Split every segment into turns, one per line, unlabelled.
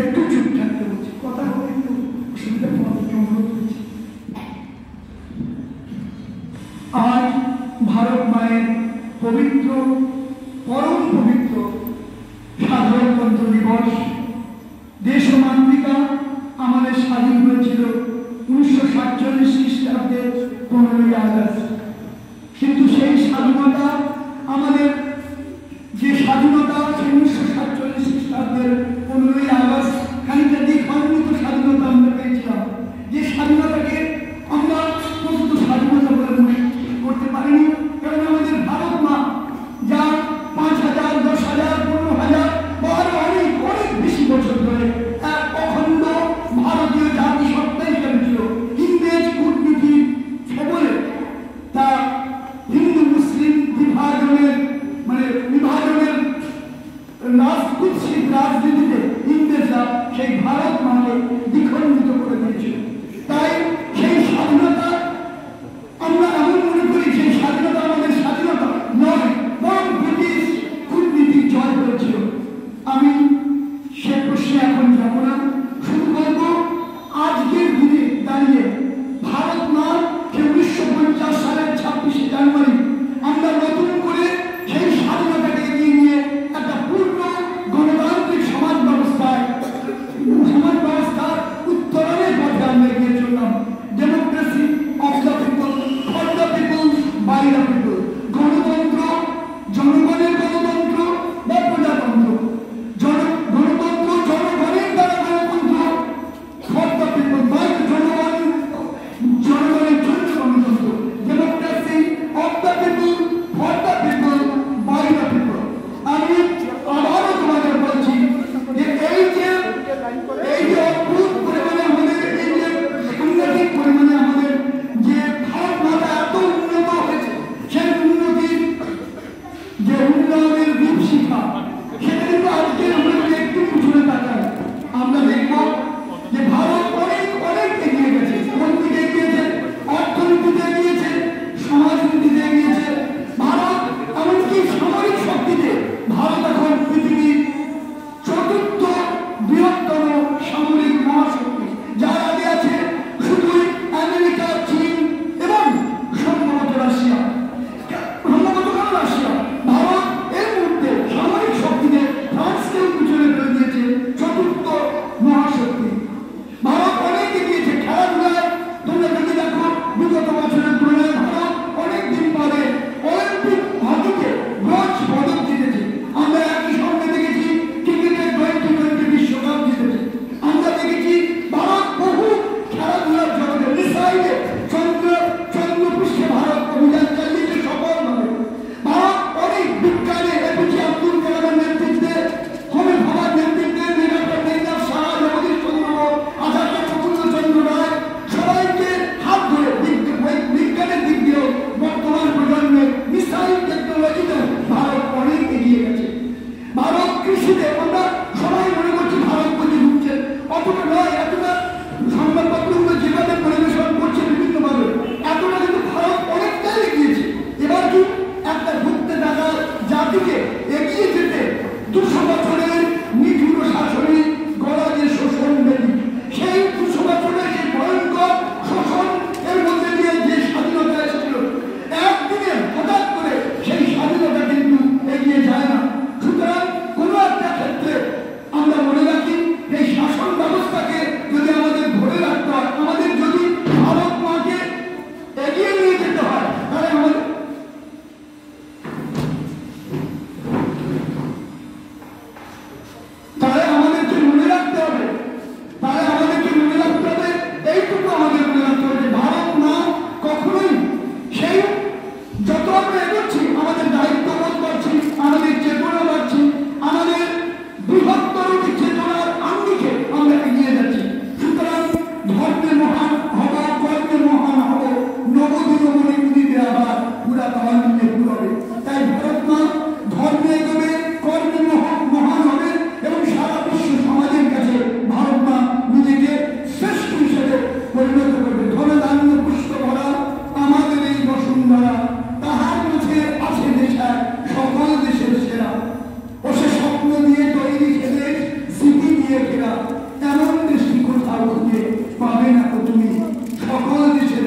একটু চুপ থাকতে বলছি, কথা বলে একটু অসুবিধা তোমাদেরকে অনুরোধ করছি। আজ ভারত মায়ের পবিত্র, পরম পবিত্র সাধারণতন্ত্র দিবস। দেশমাতৃকা আমাদের স্বাধীন হয়েছিল 1947 খ্রিস্টাব্দের 15ই আগস্ট। কিন্তু সেই স্বাধীনতা, আমাদের যে স্বাধীনতা 1947 খ্রিস্টাব্দের 15ই আগস্ট খানিকটা দ্বিখণ্ডিত স্বাধীনতা আমরা পেয়েছিলাম। যে স্বাধীনতাকে আমরা প্রকৃত স্বাধীনতা বলে মনে করতে পারিনি, কারণ আমাদের ভারত মা যা 5,000, 10,000, 15,000 বা অনেক অনেক বেশি বছর ধরে এক অখণ্ড ভারতীয় জাতিসত্তা হিসাবে ছিল। ইংরেজ কূটনীতির ছবলে তা হিন্দু মুসলিম বিভাগ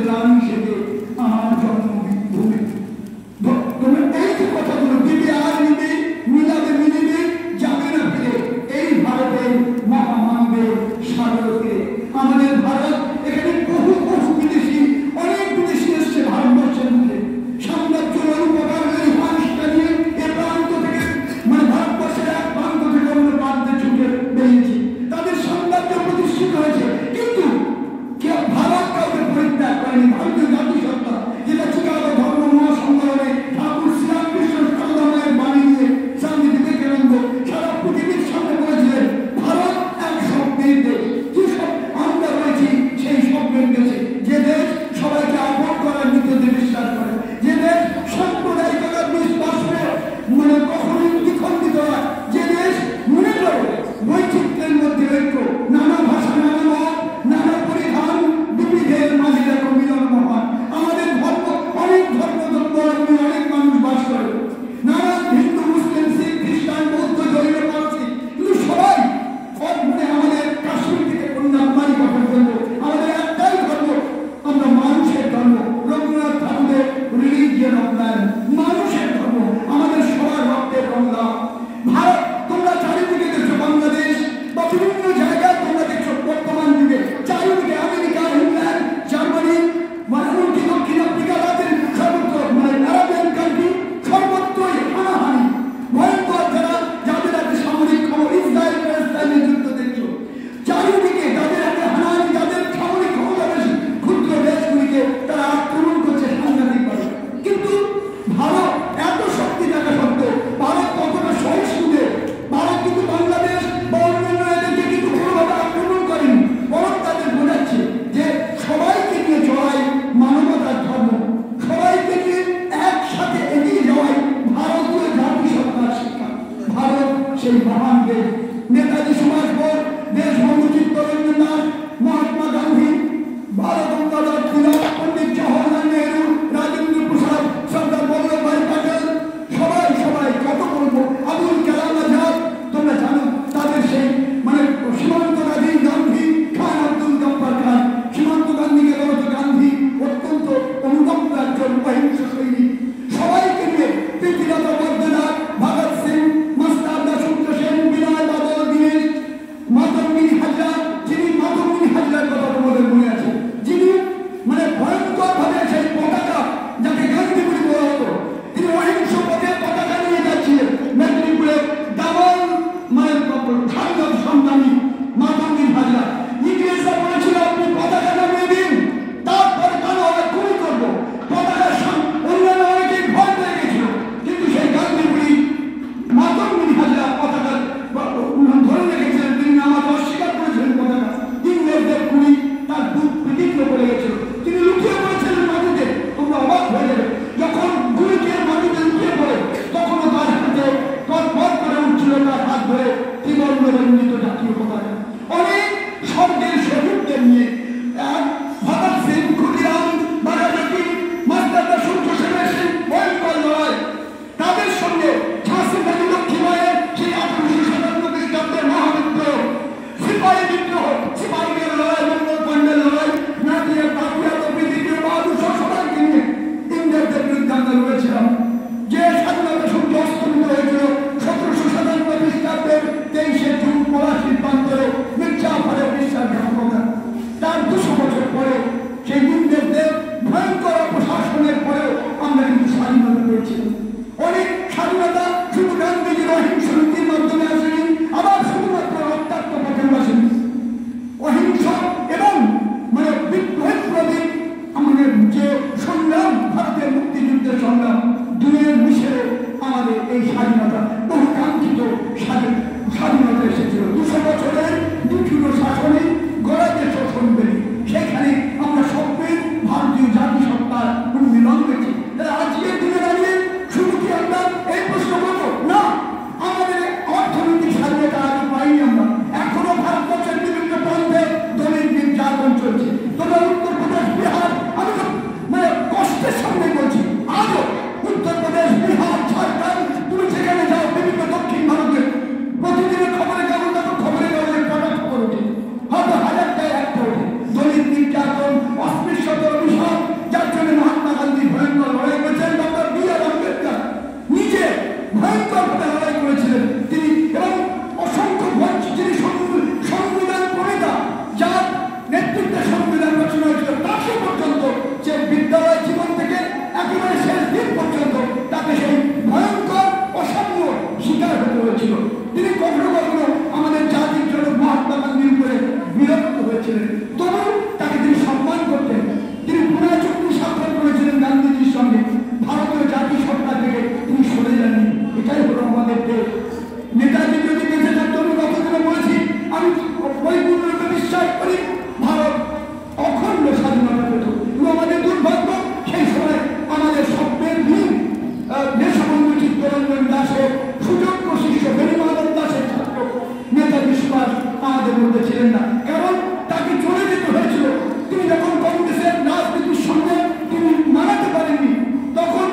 প্রাণ হিসেবে আমার জন্মভূমি। তোমরা এই যে কথাগুলো দিবে আর নিবে, মিলাবে মিলিবে, যাবে না ফিরে এই ভারতের মহামানবের স্বাগতকে। আমাদের ভারত, এখানে বহু বহু বিদেশি, অনেক বিদেশি এসছে ভারতবর্ষের মুখে। সাম্রাজ্যের অনুপকার মানুষটা নিয়ে এ প্রান্ত থেকে, মানে ভারতবর্ষের এক প্রান্ত থেকে অন্য প্রান্তে ছুটে বেরিয়েছি। তাদের সাম্রাজ্য প্রতিষ্ঠিত হয়েছে, কিন্তু ভারত কাউকে পরিত্যাগ করেনি। ভারতীয় জাতিসত্তা, যেটা চিকাগো ধর্ম মহাসংগ্রামে ঠাকুর শ্রীরামকৃষ্ণ সারদামায়ের বাণী নিয়ে স্বামী বিবেকানন্দ সারা পৃথিবীর সামনে বলেছিলেন, ভারত এক স্বপ্নের দেশ। যে সব আমরা রয়েছি সেই স্বপ্নের দেশে, যে দেশ সবাইকে আপন করার নীতিতে বিশ্বাস করে, যে দেশ সাম্প্রদায়িকতার বিশ্বাসে মানে কখনোই দ্বিখণ্ডিত হয়, যে দেশ মনে করে বৈচিত্র্যের মধ্যে ঐক্য, নানা ভাষা, নানা মত, নানা পরিধান, বিবিধের মাঝে দেখো মিলন মহান। আমাদের ধর্ম, অনেক ধর্মধর্মাবলম্বী অনেক মানুষ বাস করে, নানা হিন্দু, মুসলিম, শিখ, খ্রিস্টান, বৌদ্ধ, জৈন, পারসি, কিন্তু সবাই মানে আমাদের কাশ্মীর থেকে কন্যাকুমারী পর্যন্ত আমাদের একটাই ধর্ম, আমরা মানুষের ধর্ম। রবীন্দ্রনাথ ঠাকুরের রিলিজিয়ন অফ ম্যান, মানুষের ধর্ম, আমাদের সবার রক্তের গঙ্গা। ভারত, তোমরা চারিদিকে দেখছো বাংলাদেশ বা বিভিন্ন জায়গায় তোমরা দেখছো বর্তমান যুগে চারিদিকে আমেরিকা, ইংল্যান্ড, জার্মানি, মানে এমনকি দক্ষিণ আফ্রিকা, তাদের সর্বত্র মানে আরাবিয়ান কান্ট্রি, সর্বত্রই হানাহানি ভয়ঙ্কর। যাদের হাতে সামরিক খবর, ইসরায়েল প্যালেস্টাইনের যুদ্ধ দেখছো চারিদিকে, তাদের হাতে হানাহানি, যাদের সামরিক ক্ষমতা বেশি, ক্ষুদ্র দেশগুলিকে তারা আক্রমণ করছে সাংঘাতিকভাবে। কিন্তু ভারত এত শক্তি থাকা সত্ত্বেও ভারত কতটা সহিষ্ণুতে, ভারত কিন্তু বাংলাদেশ বা অন্যান্য এদেরকে কিন্তু কোনোভাবে আক্রমণ করেনি, বরং তাদের বোঝাচ্ছে যে সবাইকে নিয়ে চলাই মানবতার ধর্ম, সবাইকে নিয়ে একসাথে এগিয়ে যাওয়াই ভারতীয় জাতিসত্তার শিক্ষা। ভারত সেই মহান দেশ। নেতাজি সুভাষ বোস, দেশবন্ধু চিত্তরঞ্জন দাস, মহাত্মা গান্ধী, বাল গঙ্গাধর তিলক, পণ্ডিত জওহরলাল নেহরু, রাজেন্দ্র প্রসাদ, সর্দার বল্লভভাই প্যাটেল, সবাই কত বলবো, আবুল কালাম আজাদ, তোমরা জানো তাদের সেই মানে সীমান্ত গান্ধী, খান আব্দুল গফফার খান, সীমান্ত গান্ধীকে বলতো গান্ধী, অত্যন্ত অনুগম্য একজন অহিংস সৈনিক। সবাইকে নিয়ে পৃথ্বীরাজ বর্ধনাথ, ভগৎ সিং, মাস্টারদা সূর্য সেন, বিনয় বাদল, দীনেশ, মাতঙ্গিনী হাজরা, যিনি মাতঙ্গিনী হাজরার কথা তোমাদের মনে আছে, যিনি মানে ভয়ঙ্কর ভাবে সেই পতাকা, যাকে গান্ধী বলে বলা হতো, তিনি অহিংস পথে পতাকা নিয়ে যাচ্ছিলেন মেদিনীপুরে। ডাবল মানে খাদ্য সন্ধানী মাতঙ্গিনী হাজরা, ইংরেজরা বলেছিল আপনি পতাকা নামিয়ে দিন, তারপরে কেন আমরা গুলি করবো। পতাকার অন্যান্য অনেকেই ভয় পেয়ে গেছিল, কিন্তু সেই গান্ধী বুড়ি মাতঙ্গিনী হাজরা পতাকা ধরে রেখেছিলেন। তিনি আমাকে অস্বীকার করেছিলেন পতাকা, ইংরেজদের গুলি তার বুক বিদীর্ণ করে গেছিল, তিনি লুকিয়ে পড়েছিলেন মাটিতে। তোমরা অবাক হয়ে যাবে, যখন গুলিকে মাটিতে লুকিয়ে পড়ে তখনও তার হাতে তৎপর করে উঠছিল তার হাত ধরে ত্রিবর্ণ রঞ্জিত জাতীয় পতাকা। অনেক শব্দের শহীদদের নিয়ে ভগৎ সিং, ক্ষুদিরাম, বাঘাযতীন, মাস্টারদা সূর্য সেনের সেই ভয়ঙ্কর লড়াই, তাদের সঙ্গে ঝাঁসি রানী লক্ষ্মীবাইয়ের সেই 1857 খ্রিস্টাব্দের মহাবিদ্রোহ, সিপাহী বিদ্রোহ, সিপাহীদের লড়াই, মঙ্গল পাণ্ডের লড়াই, নাদিয়া পাপিয়া, তৃতীয় বাহাদুর সবাইকে নিয়ে ইংরেজদের বিরুদ্ধে আমরা লড়েছিলাম। যে স্বাধীনতা সূর্য অস্তমিত হয়েছিল 1757 খ্রিস্টাব্দের 23শে জুন পলাশীর প্রান্তরে মির্জাফরের বিশ্বাসঘাতকতা। তার 200 বছর পরে সেই ইংরেজদের ভয়ঙ্কর অপশাসনের পরেও আমরা কিন্তু স্বাধীনতা পেয়েছিলাম। অনেক স্বাধীনতা শুধু গান্ধীজির অহিংস নীতির মাধ্যমে আসেনি, আবার শুধুমাত্র রক্তাক্ত পথে আসেনি। অহিংস ছিলেন না, কারণ তাকে চলে যেতে হয়েছিল। তিনি যখন কংগ্রেসের রাজনীতির সঙ্গে তিনি মানাতে পারেননি, তখন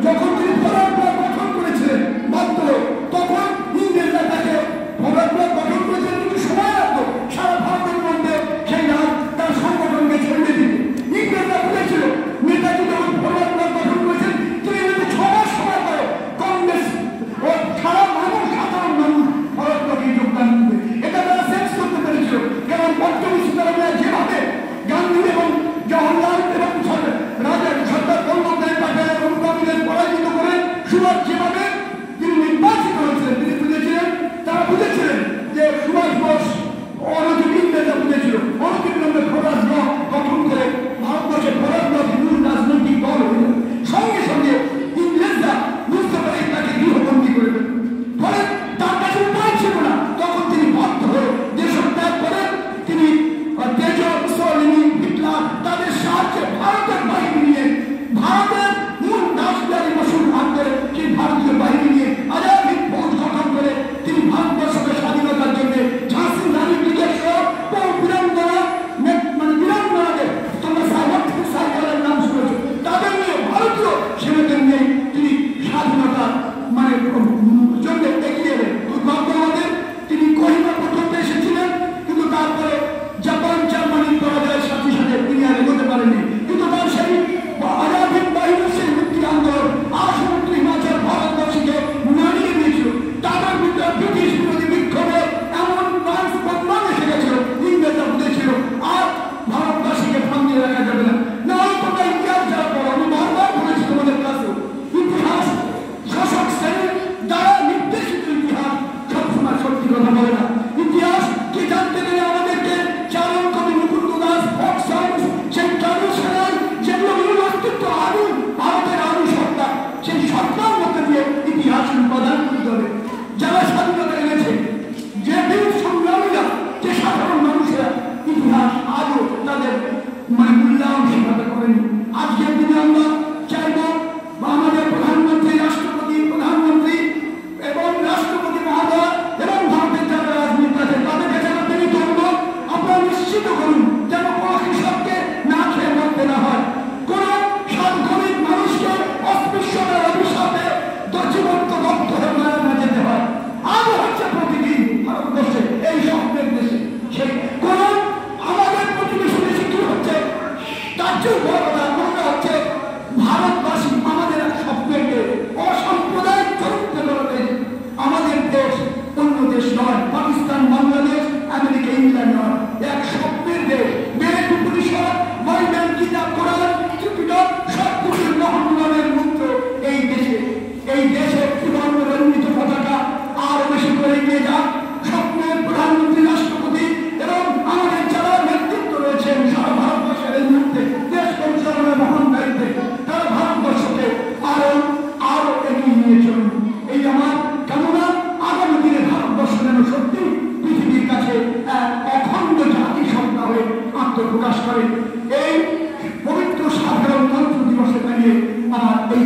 যখন তিনি ফরওয়ার্ড ব্লক গঠন করেছিলেন মাত্র, তখন ইংরেজরা তাকে ফরওয়ার্ড ব্লক গঠন করেছিলেন, কিন্তু সময় লাগতো সারা ভারতের মধ্যে সেই রাজ তার সংগঠনকে ছড়িয়ে দিতে। ইংরেজরা বলেছিল নেতাজি যখন ফরওয়ার্ড ব্লক গঠন করেছেন, তিনি যদি 6 মাস সময় পরে কংগ্রেস ও সারা মানুষ, সাধারণ মানুষ ফরওয়ার্ড ব্লকে যোগদান করবে। এটা তারা শেষ করতে পেরেছিল, কারণ পঞ্চম সীতারামরা যেভাবে গান্ধী এবং জওহরলাল এবং রাজা সর্দার বল্লভভাই প্যাটেল এবং কংগ্রেস পরাজিত করে সুভাষ যেভাবে তিনি নির্বাচিত হয়েছিলেন, তিনি বুঝেছিলেন, তারা বুঝেছিলেন যে সুভাষ বোস অনতিবিন্দুরা বুঝেছিল অনতিবিলম্বে ফরওয়ার্ড ব্লক গঠন করে ভারতবর্ষে ফরওয়ার্ড ব্লক মূল রাজনৈতিক দল হয়ে যাবে। সঙ্গে সঙ্গে ইংরেজরা বুঝতে পারে তাকে গৃহবন্দী করে দেবে। ফলে তার কাছে উপায় ছিল না, তখন তিনি বাধ্য হয়ে দেশত্যাগ করে তিনি তেজ, মুসলিনী, হিটলার তাদের সাহায্যে ভারতের বাহিনী নিয়ে, ভারতের মূল রাজধানী বসুন হাত করে সেই ভারতীয় বাহিনী নিয়ে আজাদ হিন্দ ফৌজ গঠন করে তিনি ভারতবর্ষকে স্বাধীনতার জন্য ঝাঁসি রানী বিজয় সহ বহু বীরাঙ্গনা, মানে বীরাঙ্গনাদের তোমরা সাবিত্রী সাইকেলের নাম শুনেছ, তাদের নিয়ে ভারতীয় সেনাদের নিয়ে তিনি স্বাধীনতা মানে জন্য এগিয়ে এলেন। দুর্ভাগ্যবাদের তিনি কোহিমা পর্যন্ত এসেছিলেন, কিন্তু তারপরে জাপান জার্মানির পরাজয়ের সাথে সাথে তিনি আর এগোতে পারেননি। কিন্তু তার সেই আজাদ হিন্দ বাহিনীর সেই মুক্তি আন্দোলন আসমুদ্র হিমাচল ভারতবাসীকে নাড়িয়ে দিয়েছিল। তাদের ভিতরে ব্রিটিশ বিরোধী বিক্ষোভে এমন ট্রান্সফরমার এসে গেছিল, ইংরেজরা বুঝেছিল আর ভারতবাসীকে ভাঙিয়ে রাখা যাবে না। না হয় তোমরা ইতিহাস যারা পড়ো, আমি বারবার বলেছি তোমাদের কাছেও, ইতিহাস শাসক শ্রেণীর দ্বারা নির্দেশিত ইতিহাস সবসময় সত্যি কথা বলে না। ইতিহাস কি জানতে গেলে আমাদেরকে চারণ কবি মুকুন্দ দাস, ফক সায়েন্স, সেই ট্রাডিশনাল যেগুলো মূল অস্তিত্ব আদি ভারতের আদি সত্তা, সেই সত্তার মধ্যে দিয়ে ইতিহাসের উপাদান করতে হবে। যারা স্বাধীনতা এনেছে, যে বীর সংগ্রামীরা, যে সাধারণ মানুষেরা, ইতিহাস আজও তাদের মানে মূল্যায়ন সেভাবে করেনি। আজকের দিনে আমরা চাইব আমাদের প্রধানমন্ত্রী, রাষ্ট্রপতি, প্রধানমন্ত্রী এবং রাষ্ট্রপতি মহোদয় এবং ভারতের যারা রাজনীতি আছে তাদের কাছে আমরা বিনীত করবো, আপনারা নিশ্চিত করুন যেন কোনো কৃষককে না খেয়ে মরতে না হয়, কোন গরিব মানুষকে অস্পৃশ্যতার অভিশাপে জীবন্ত দগ্ধ হয়ে মারা না যেতে হয়। আজও হচ্ছে প্রতিদিন ভারতবর্ষে এই স্বপ্নের দেশে, সেই কোন আমাদের প্রতিবেশী দেশে কি হচ্ছে তার চেয়েও বড় কথা মনে হচ্ছে ভারতবাসী আমাদের এক স্বপ্নের দেশ, অসাম্প্রদায়িক চরিত্র দেশ। আমাদের দেশ অন্য দেশ নয়, পাকিস্তান, বাংলাদেশ, আমেরিকা, ইংল্যান্ড নয়, এক স্বপ্নের দেশ। বেদ, উপনিষদ, বাইবেল, কিতাব, কোরআন, ত্রিপিটক সবকিছুর মহানের মন্ত্র এই দেশে। এই দেশের ত্রিবর্ণ রঞ্জিত পতাকা আরো বেশি করে এগিয়ে যাক। স্বপ্নের প্রধানমন্ত্রী, রাষ্ট্রপতি এবং আমাদের যারা নেতৃত্ব রয়েছেন সারা ভারতবর্ষের এই মুহূর্তে দেশ পরিচালনার মহান দায়িত্বে, তারা ভারতবর্ষকে আরো এগিয়ে নিয়ে চলুন। এই আমার কামনা, আগামী দিনে ভারতবর্ষ যেন সত্যি পৃথিবীর কাছে এক অখণ্ড জাতিসত্তা হয়ে আত্মপ্রকাশ করে। এই পবিত্র সাধারণতন্ত্র দিবসে দাঁড়িয়ে আমার এই